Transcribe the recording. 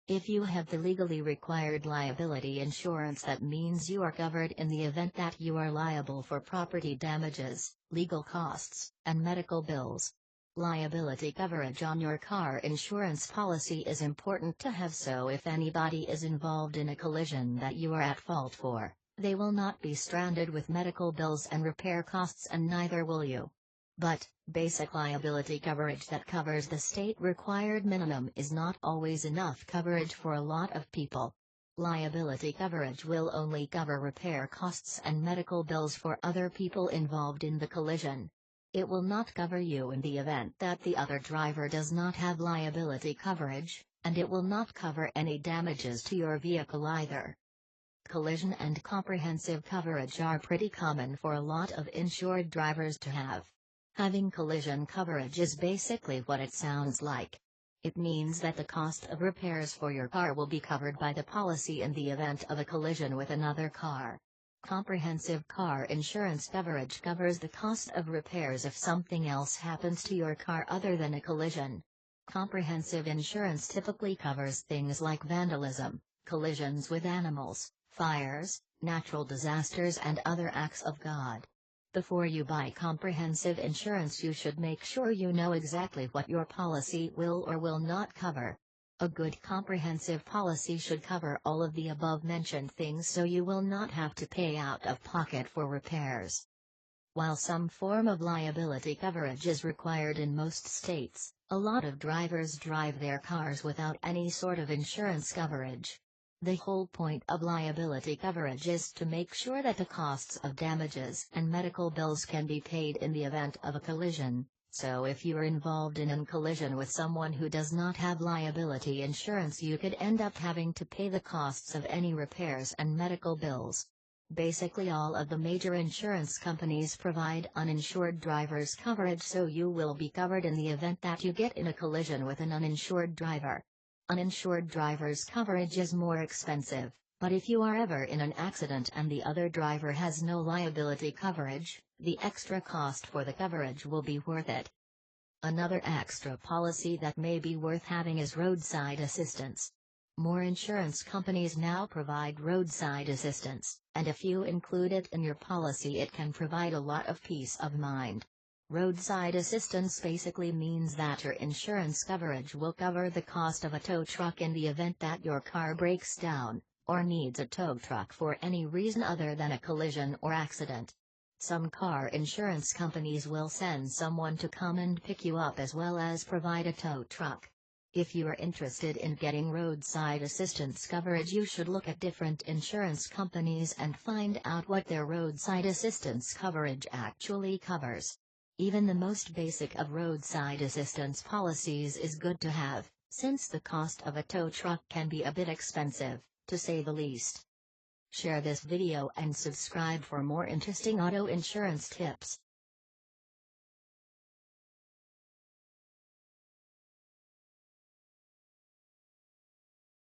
If you have the legally required liability insurance, that means you are covered in the event that you are liable for property damages, legal costs, and medical bills. Liability coverage on your car insurance policy is important to have, so if anybody is involved in a collision that you are at fault for, they will not be stranded with medical bills and repair costs, and neither will you. But, basic liability coverage that covers the state-required minimum is not always enough coverage for a lot of people. Liability coverage will only cover repair costs and medical bills for other people involved in the collision. It will not cover you in the event that the other driver does not have liability coverage, and it will not cover any damages to your vehicle either. Collision and comprehensive coverage are pretty common for a lot of insured drivers to have. Having collision coverage is basically what it sounds like. It means that the cost of repairs for your car will be covered by the policy in the event of a collision with another car. Comprehensive car insurance coverage covers the cost of repairs if something else happens to your car other than a collision. Comprehensive insurance typically covers things like vandalism, collisions with animals, fires, natural disasters, and other acts of God. Before you buy comprehensive insurance, you should make sure you know exactly what your policy will or will not cover. A good comprehensive policy should cover all of the above-mentioned things, so you will not have to pay out of pocket for repairs. While some form of liability coverage is required in most states, a lot of drivers drive their cars without any sort of insurance coverage. The whole point of liability coverage is to make sure that the costs of damages and medical bills can be paid in the event of a collision, so if you are involved in a collision with someone who does not have liability insurance, you could end up having to pay the costs of any repairs and medical bills. Basically, all of the major insurance companies provide uninsured drivers coverage, so you will be covered in the event that you get in a collision with an uninsured driver. Uninsured drivers coverage is more expensive, but if you are ever in an accident and the other driver has no liability coverage, the extra cost for the coverage will be worth it. Another extra policy that may be worth having is roadside assistance. More insurance companies now provide roadside assistance, and if you include it in your policy, it can provide a lot of peace of mind. Roadside assistance basically means that your insurance coverage will cover the cost of a tow truck in the event that your car breaks down, or needs a tow truck for any reason other than a collision or accident. Some car insurance companies will send someone to come and pick you up as well as provide a tow truck. If you are interested in getting roadside assistance coverage, you should look at different insurance companies and find out what their roadside assistance coverage actually covers. Even the most basic of roadside assistance policies is good to have, since the cost of a tow truck can be a bit expensive, to say the least. Share this video and subscribe for more interesting auto insurance tips.